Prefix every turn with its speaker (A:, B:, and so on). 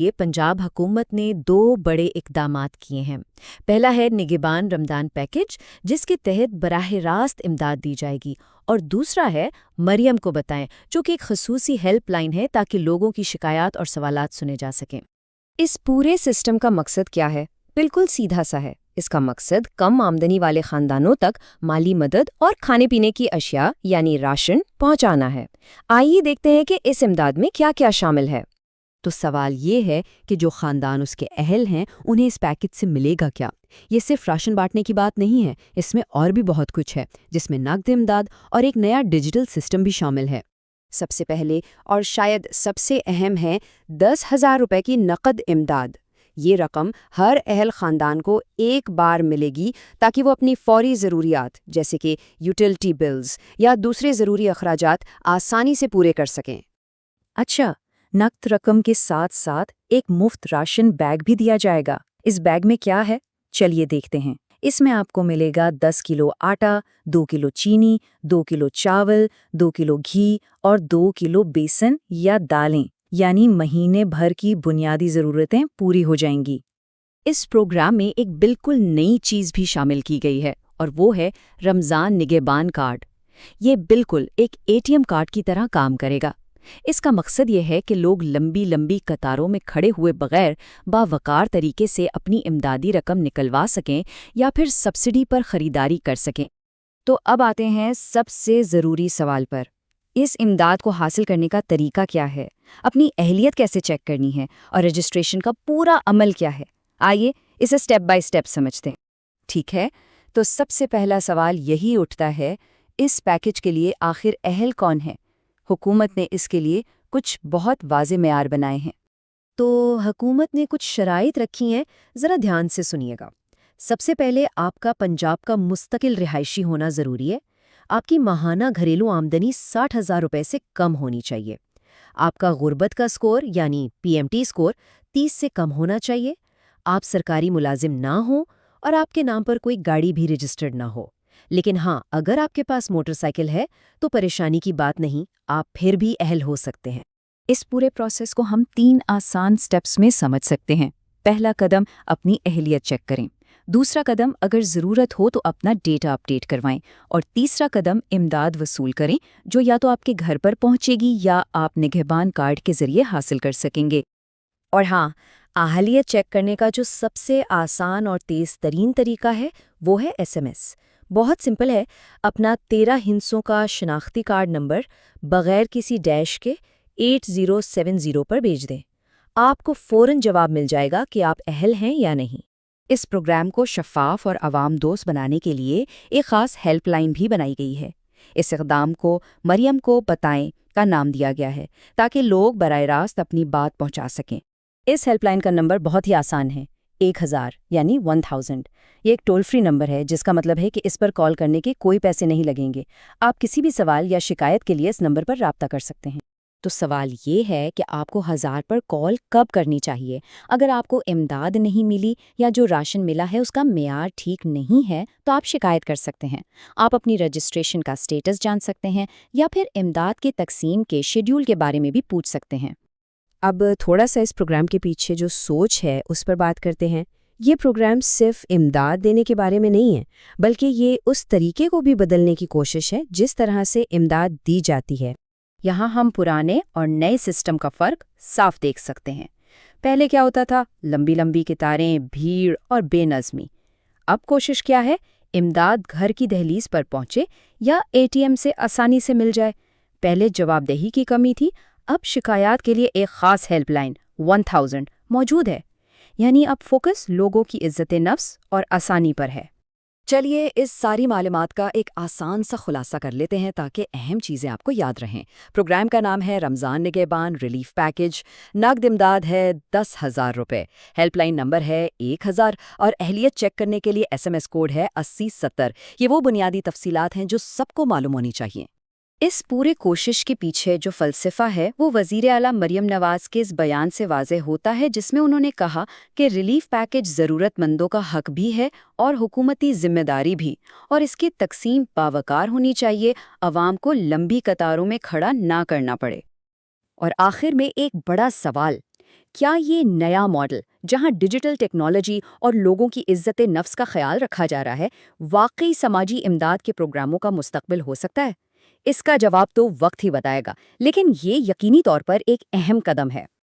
A: یہ پنجاب حکومت نے 2 بڑے اقدامات کیے ہیں۔ پہلا ہے نگہبان رمضان پیکج، جس کے تحت براہ راست امداد دی جائے گی، اور دوسرا ہے مریم کو بتائیں، جو کہ ایک خصوصی ہیلپ لائن ہے تاکہ لوگوں کی شکایات اور سوالات سنے جا سکیں۔
B: اس پورے سسٹم کا مقصد کیا ہے؟ بالکل سیدھا سا ہے۔ اس کا مقصد کم آمدنی والے خاندانوں تک مالی مدد اور کھانے پینے کی اشیاء یعنی راشن پہنچانا ہے۔ آئیے دیکھتے ہیں کہ اس امداد میں کیا کیا شامل ہے۔
C: تو سوال یہ ہے کہ جو خاندان اس کے اہل ہیں انہیں اس پیکج سے ملے گا کیا؟ یہ صرف راشن بانٹنے کی بات نہیں ہے، اس میں اور بھی بہت کچھ ہے، جس میں نقد امداد اور ایک نیا ڈیجیٹل سسٹم بھی شامل ہے۔
B: سب سے پہلے اور شاید سب سے اہم ہے 10,000 روپے کی نقد امداد۔ یہ رقم ہر اہل خاندان کو ایک بار ملے گی تاکہ وہ اپنی فوری ضروریات جیسے کہ یوٹیلٹی بلز یا دوسرے ضروری اخراجات آسانی سے پورے کر سکیں۔
C: اچھا، نقد رقم کے ساتھ ساتھ ایک مفت راشن بیگ بھی دیا جائے گا۔ اس بیگ میں کیا ہے؟ چلیے دیکھتے ہیں۔ اس میں آپ کو ملے گا 10 کلو آٹا، 2 کلو چینی، 2 کلو چاول، 2 کلو گھی اور 2 کلو بیسن یا دالیں، یعنی مہینے بھر کی بنیادی ضرورتیں پوری ہو جائیں گی۔
A: اس پروگرام میں ایک بالکل نئی چیز بھی شامل کی گئی ہے، اور وہ ہے رمضان نگہبان کارڈ۔ یہ بالکل ایک ATM کارڈ کی طرح کام کرے گا۔ اس کا مقصد یہ ہے کہ لوگ لمبی لمبی قطاروں میں کھڑے ہوئے بغیر باوقار طریقے سے اپنی امدادی رقم نکلوا سکیں یا پھر سبسڈی پر خریداری کر سکیں۔
B: تو اب آتے ہیں سب سے ضروری سوال پر۔ اس امداد کو حاصل کرنے کا طریقہ کیا ہے؟ اپنی اہلیت کیسے چیک کرنی ہے؟ اور رجسٹریشن کا پورا عمل کیا ہے؟ آئیے اسے سٹیپ بائی سٹیپ سمجھتے ہیں۔ ٹھیک ہے، تو سب سے پہلا سوال یہی اٹھتا ہے، اس پیکج کے لیے آخر اہل کون ہے؟ حکومت نے اس کے لیے کچھ بہت واضح معیار بنائے ہیں۔
A: تو حکومت نے کچھ شرائط رکھی ہیں، ذرا دھیان سے سنیے گا۔ سب سے پہلے آپ کا پنجاب کا مستقل رہائشی ہونا ضروری ہے۔ آپ کی ماہانہ گھریلو آمدنی 60,000 روپے سے کم ہونی چاہیے۔ آپ کا غربت کا سکور یعنی PMT سکور 30 سے کم ہونا چاہیے۔ آپ سرکاری ملازم نہ ہوں اور آپ کے نام پر کوئی گاڑی بھی رجسٹرڈ نہ ہو۔ لیکن ہاں، اگر آپ کے پاس موٹر سائیکل ہے تو پریشانی کی بات نہیں، آپ پھر بھی اہل ہو سکتے ہیں۔
C: اس پورے پروسیس کو ہم 3 آسان سٹیپس میں سمجھ سکتے ہیں۔ پہلا قدم، اپنی اہلیت چیک کریں۔ دوسرا قدم، اگر ضرورت ہو تو اپنا ڈیٹا اپڈیٹ کروائیں۔ اور تیسرا قدم، امداد وصول کریں، جو یا تو آپ کے گھر پر پہنچے گی یا آپ نگہبان کارڈ کے ذریعے حاصل کر سکیں گے۔
A: اور ہاں، اہلیت چیک کرنے کا جو سب سے آسان اور تیز ترین طریقہ ہے وہ ہے SMS۔ بہت سمپل ہے، اپنا 13 ہندسوں کا شناختی کارڈ نمبر بغیر کسی ڈیش کے 8070 پر بھیج دیں۔ آپ کو فوراً جواب مل جائے گا کہ آپ اہل ہیں یا نہیں۔
C: اس پروگرام کو شفاف اور عوام دوست بنانے کے لیے ایک خاص ہیلپ لائن بھی بنائی گئی ہے۔ اس اقدام کو مریم کو بتائیں کا نام دیا گیا ہے تاکہ لوگ براہ راست اپنی بات پہنچا سکیں۔
B: اس ہیلپ لائن کا نمبر بہت ہی آسان ہے، 1000 یعنی 1000۔ یہ ایک ٹول فری نمبر ہے، جس کا مطلب ہے کہ اس پر کال کرنے کے کوئی پیسے نہیں لگیں گے۔ آپ کسی بھی سوال یا شکایت کے لیے اس نمبر پر رابطہ کر سکتے ہیں۔
C: تو سوال یہ ہے کہ آپ کو 1000 پر کال کب کرنی چاہیے؟ اگر آپ کو امداد نہیں ملی یا جو راشن ملا ہے اس کا معیار ٹھیک نہیں ہے تو آپ شکایت کر سکتے ہیں۔ آپ اپنی رجسٹریشن کا سٹیٹس جان سکتے ہیں یا پھر امداد کے تقسیم کے شیڈول کے بارے میں بھی پوچھ سکتے ہیں۔
B: اب تھوڑا سا اس پروگرام کے پیچھے جو سوچ ہے اس پر بات کرتے ہیں۔ یہ پروگرام صرف امداد دینے کے بارے میں نہیں ہے، بلکہ یہ اس طریقے کو بھی بدلنے کی کوشش ہے جس طرح سے امداد دی جاتی ہے۔
A: یہاں ہم پرانے اور نئے سسٹم کا فرق صاف دیکھ سکتے ہیں۔ پہلے کیا ہوتا تھا؟ لمبی لمبی قطاریں، بھیڑ اور بے نظمی۔ اب کوشش کیا ہے؟ امداد گھر کی دہلیز پر پہنچے یا ATM سے آسانی سے مل جائے۔ پہلے جواب دہی کی کمی تھی، اب شکایات کے لیے ایک خاص ہیلپ لائن 1000 موجود ہے۔ یعنی اب فوکس لوگوں کی عزت نفس اور آسانی پر ہے۔
C: چلیے اس ساری معلومات کا ایک آسان سا خلاصہ کر لیتے ہیں تاکہ اہم چیزیں آپ کو یاد رہیں۔ پروگرام کا نام ہے رمضان نگہبان ریلیف پیکج۔ نقد امداد ہے 10,000 روپے۔ ہیلپ لائن نمبر ہے 1000 اور اہلیت چیک کرنے کے لیے SMS کوڈ ہے 8070۔ یہ وہ بنیادی تفصیلات ہیں جو سب کو معلوم ہونی چاہیے۔
B: اس پورے کوشش کے پیچھے جو فلسفہ ہے وہ وزیر اعلیٰ مریم نواز کے اس بیان سے واضح ہوتا ہے، جس میں انہوں نے کہا کہ ریلیف پیکج ضرورت مندوں کا حق بھی ہے اور حکومتی ذمہ داری بھی، اور اس کی تقسیم باوقار ہونی چاہیے، عوام کو لمبی قطاروں میں کھڑا نہ کرنا پڑے۔ اور آخر میں ایک بڑا سوال، کیا یہ نیا ماڈل، جہاں ڈیجیٹل ٹیکنالوجی اور لوگوں کی عزت نفس کا خیال رکھا جا رہا ہے، واقعی سماجی امداد کے پروگراموں کا مستقبل ہو سکتا ہے؟ اس کا جواب تو وقت ہی بتائے گا، لیکن یہ یقینی طور پر ایک اہم قدم ہے۔